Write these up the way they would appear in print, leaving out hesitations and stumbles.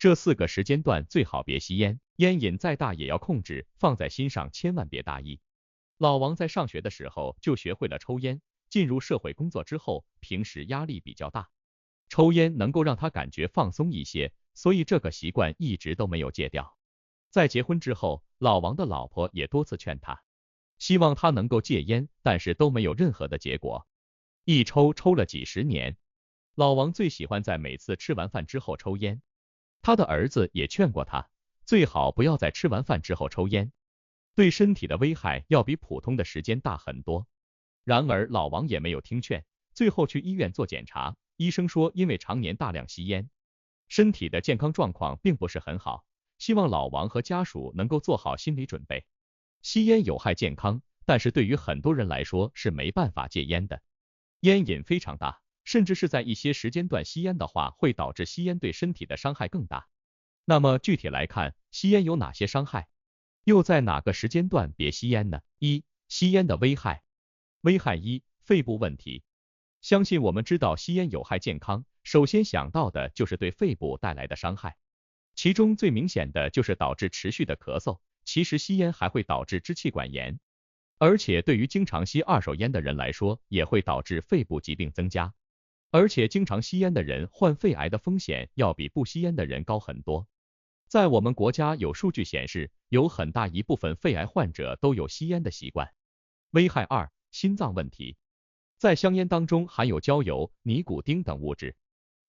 这4个时间段最好别吸烟，烟瘾再大也要控制，放在心上，千万别大意。老王在上学的时候就学会了抽烟，进入社会工作之后，平时压力比较大，抽烟能够让他感觉放松一些，所以这个习惯一直都没有戒掉。在结婚之后，老王的老婆也多次劝他，希望他能够戒烟，但是都没有任何的结果，一抽抽了几十年。老王最喜欢在每次吃完饭之后抽烟，他的儿子也劝过他，最好不要在吃完饭之后抽烟，对身体的危害要比普通的时间大很多。然而老王也没有听劝，最后去医院做检查，医生说因为常年大量吸烟，身体的健康状况并不是很好，希望老王和家属能够做好心理准备。吸烟有害健康，但是对于很多人来说是没办法戒烟的，烟瘾非常大，甚至是在一些时间段吸烟的话，会导致吸烟对身体的伤害更大。那么具体来看，吸烟有哪些伤害？又在哪个时间段别吸烟呢？吸烟的危害。危害1，肺部问题。相信我们知道吸烟有害健康，首先想到的就是对肺部带来的伤害，其中最明显的就是导致持续的咳嗽，其实吸烟还会导致支气管炎，而且对于经常吸二手烟的人来说，也会导致肺部疾病增加，而且经常吸烟的人患肺癌的风险要比不吸烟的人高很多。在我们国家有数据显示，有很大一部分肺癌患者都有吸烟的习惯。危害2，心脏问题。在香烟当中含有焦油、尼古丁等物质，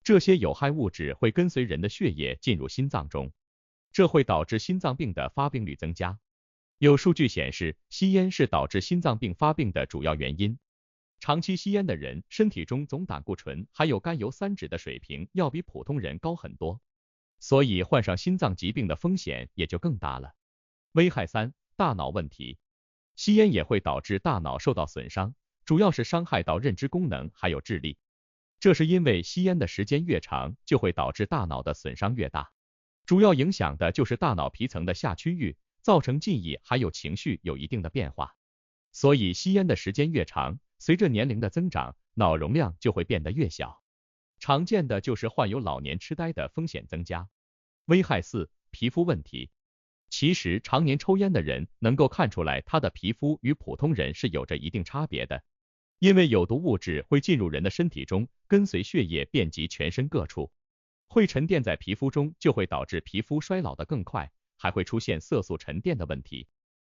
这些有害物质会跟随人的血液进入心脏中，这会导致心脏病的发病率增加。有数据显示，吸烟是导致心脏病发病的主要原因。长期吸烟的人，身体中总胆固醇还有甘油三酯的水平要比普通人高很多，所以患上心脏疾病的风险也就更大了。危害3，大脑问题。吸烟也会导致大脑受到损伤，主要是伤害到认知功能还有智力。这是因为吸烟的时间越长，就会导致大脑的损伤越大，主要影响的就是大脑皮层的下区域，造成记忆还有情绪有一定的变化。所以吸烟的时间越长，随着年龄的增长，脑容量就会变得越小，常见的就是患有老年痴呆的风险增加。危害4，皮肤问题。其实常年抽烟的人能够看出来他的皮肤与普通人是有着一定差别的，因为有毒物质会进入人的身体中，跟随血液遍及全身各处，会沉淀在皮肤中，就会导致皮肤衰老的更快，还会出现色素沉淀的问题。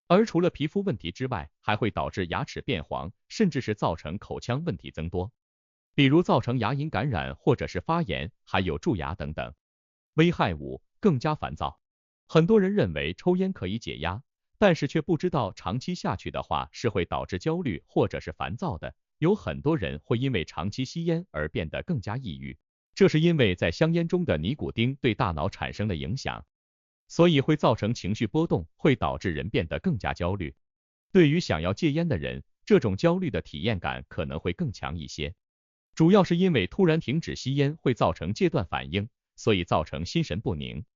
而除了皮肤问题之外，还会导致牙齿变黄，甚至是造成口腔问题增多，比如造成牙龈感染或者是发炎，还有蛀牙等等。危害5，更加烦躁。很多人认为抽烟可以解压，但是却不知道长期下去的话是会导致焦虑或者是烦躁的，有很多人会因为长期吸烟而变得更加抑郁，这是因为在香烟中的尼古丁对大脑产生了影响，所以会造成情绪波动，会导致人变得更加焦虑。对于想要戒烟的人，这种焦虑的体验感可能会更强一些，主要是因为突然停止吸烟会造成戒断反应，所以造成心神不宁。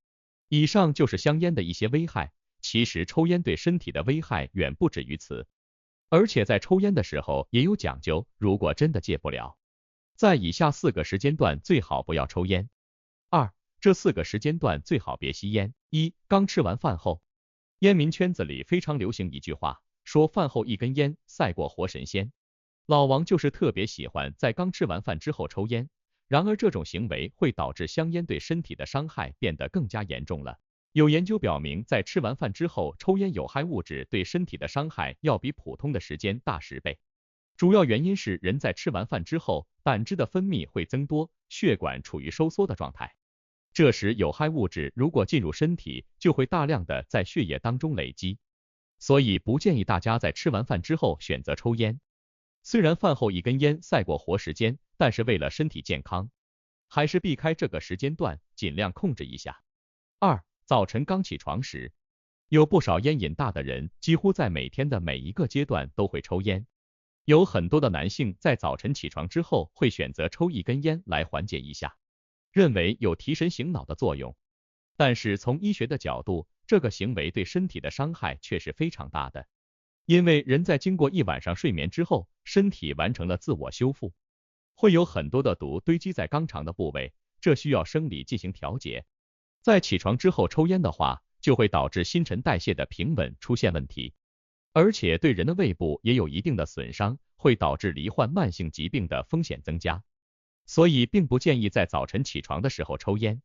以上就是香烟的一些危害，其实抽烟对身体的危害远不止于此，而且在抽烟的时候也有讲究，如果真的戒不了，在以下4个时间段最好不要抽烟。2，这4个时间段最好别吸烟。1，刚吃完饭后。烟民圈子里非常流行一句话，说饭后一根烟赛过活神仙。老王就是特别喜欢在刚吃完饭之后抽烟，然而这种行为会导致香烟对身体的伤害变得更加严重了。有研究表明，在吃完饭之后抽烟有害物质对身体的伤害要比普通的时间大10倍。主要原因是人在吃完饭之后，胆汁的分泌会增多，血管处于收缩的状态。这时有害物质如果进入身体，就会大量的在血液当中累积，所以不建议大家在吃完饭之后选择抽烟。虽然饭后一根烟赛过活时间，但是为了身体健康，还是避开这个时间段，尽量控制一下。2，早晨刚起床时。有不少烟瘾大的人，几乎在每天的每一个阶段都会抽烟。有很多的男性在早晨起床之后会选择抽一根烟来缓解一下，认为有提神醒脑的作用。但是从医学的角度，这个行为对身体的伤害却是非常大的。因为人在经过一晚上睡眠之后，身体完成了自我修复，会有很多的毒堆积在肛肠的部位，这需要生理进行调节。在起床之后抽烟的话，就会导致新陈代谢的平稳出现问题，而且对人的胃部也有一定的损伤，会导致罹患慢性疾病的风险增加。所以并不建议在早晨起床的时候抽烟，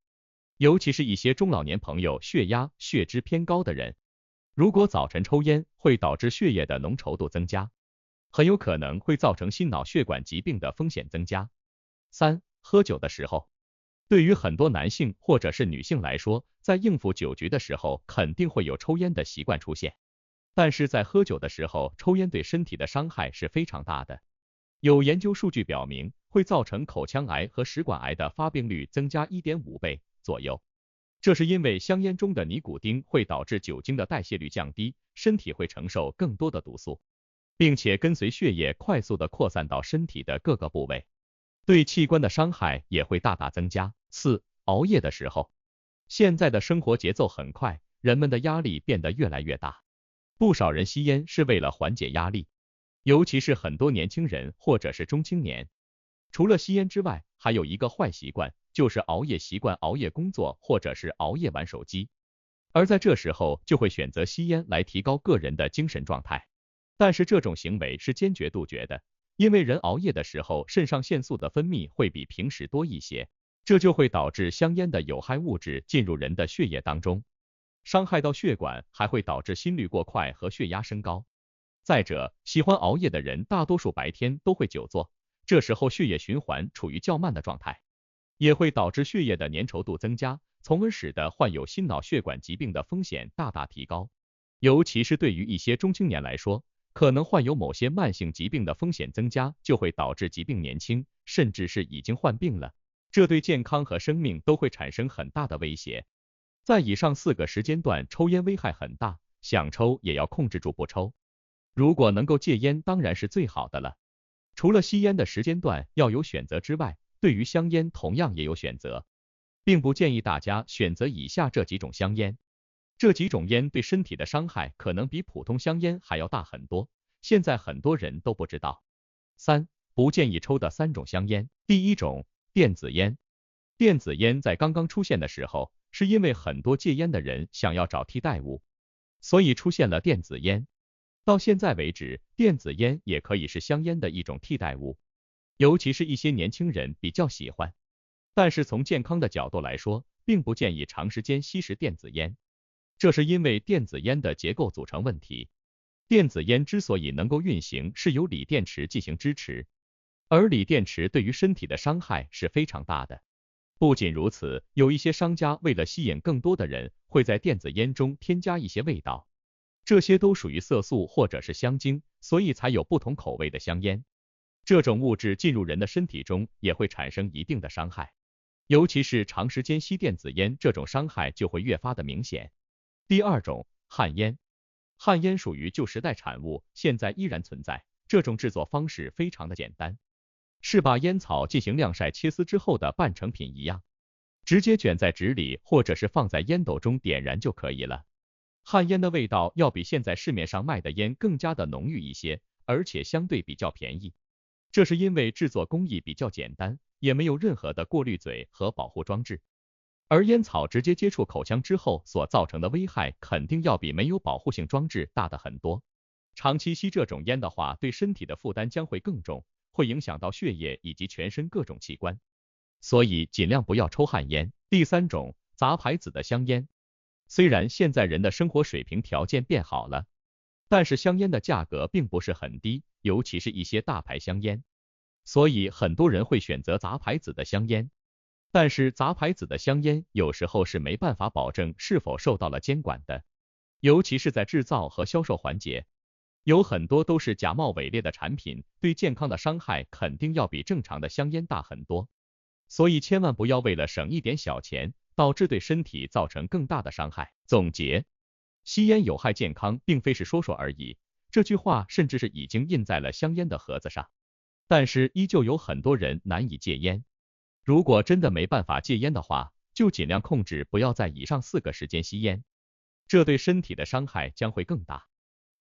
尤其是一些中老年朋友血压、血脂偏高的人，如果早晨抽烟，会导致血液的浓稠度增加，很有可能会造成心脑血管疾病的风险增加。3、喝酒的时候，对于很多男性或者是女性来说，在应付酒局的时候，肯定会有抽烟的习惯出现。但是在喝酒的时候，抽烟对身体的伤害是非常大的。有研究数据表明，会造成口腔癌和食管癌的发病率增加 1.5 倍左右。这是因为香烟中的尼古丁会导致酒精的代谢率降低，身体会承受更多的毒素，并且跟随血液快速的扩散到身体的各个部位，对器官的伤害也会大大增加。4、熬夜的时候，现在的生活节奏很快，人们的压力变得越来越大，不少人吸烟是为了缓解压力，尤其是很多年轻人或者是中青年。除了吸烟之外，还有一个坏习惯，就是熬夜习惯，熬夜工作或者是熬夜玩手机，而在这时候就会选择吸烟来提高个人的精神状态。但是这种行为是坚决杜绝的，因为人熬夜的时候，肾上腺素的分泌会比平时多一些，这就会导致香烟的有害物质进入人的血液当中，伤害到血管，还会导致心率过快和血压升高。再者，喜欢熬夜的人大多数白天都会久坐，这时候血液循环处于较慢的状态，也会导致血液的粘稠度增加，从而使得患有心脑血管疾病的风险大大提高。尤其是对于一些中青年来说，可能患有某些慢性疾病的风险增加，就会导致疾病年轻，甚至是已经患病了，这对健康和生命都会产生很大的威胁。在以上4个时间段，抽烟危害很大，想抽也要控制住不抽。如果能够戒烟，当然是最好的了。除了吸烟的时间段要有选择之外，对于香烟同样也有选择，并不建议大家选择以下这几种香烟。这几种烟对身体的伤害可能比普通香烟还要大很多，现在很多人都不知道。3、不建议抽的3种香烟。第一种，电子烟。电子烟在刚刚出现的时候，是因为很多戒烟的人想要找替代物，所以出现了电子烟。到现在为止，电子烟也可以是香烟的一种替代物，尤其是一些年轻人比较喜欢。但是从健康的角度来说，并不建议长时间吸食电子烟，这是因为电子烟的结构组成问题。电子烟之所以能够运行，是由锂电池进行支持，而锂电池对于身体的伤害是非常大的。不仅如此，有一些商家为了吸引更多的人，会在电子烟中添加一些味道，这些都属于色素或者是香精，所以才有不同口味的香烟。这种物质进入人的身体中，也会产生一定的伤害，尤其是长时间吸电子烟，这种伤害就会越发的明显。第二种，旱烟。旱烟属于旧时代产物，现在依然存在，这种制作方式非常的简单，是把烟草进行晾晒切丝之后的半成品一样，直接卷在纸里或者是放在烟斗中点燃就可以了。旱烟的味道要比现在市面上卖的烟更加的浓郁一些，而且相对比较便宜，这是因为制作工艺比较简单，也没有任何的过滤嘴和保护装置。而烟草直接接触口腔之后所造成的危害，肯定要比没有保护性装置大得很多。长期吸这种烟的话，对身体的负担将会更重，会影响到血液以及全身各种器官，所以尽量不要抽旱烟。第三种，杂牌子的香烟。虽然现在人的生活水平条件变好了，但是香烟的价格并不是很低，尤其是一些大牌香烟，所以很多人会选择杂牌子的香烟。但是杂牌子的香烟有时候是没办法保证是否受到了监管的，尤其是在制造和销售环节，有很多都是假冒伪劣的产品，对健康的伤害肯定要比正常的香烟大很多。所以千万不要为了省一点小钱，导致对身体造成更大的伤害。总结，吸烟有害健康，并非是说说而已，这句话甚至是已经印在了香烟的盒子上，但是依旧有很多人难以戒烟。如果真的没办法戒烟的话，就尽量控制不要在以上4个时间吸烟，这对身体的伤害将会更大。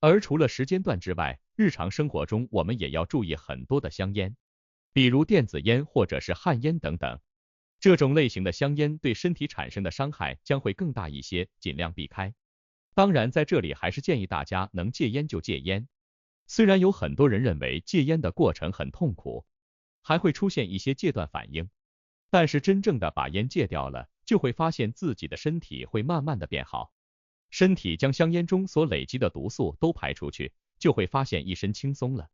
而除了时间段之外，日常生活中我们也要注意很多的香烟，比如电子烟或者是旱烟等等。这种类型的香烟对身体产生的伤害将会更大一些，尽量避开。当然，在这里还是建议大家能戒烟就戒烟。虽然有很多人认为戒烟的过程很痛苦，还会出现一些戒断反应，但是真正的把烟戒掉了，就会发现自己的身体会慢慢的变好。身体将香烟中所累积的毒素都排出去，就会发现一身轻松了。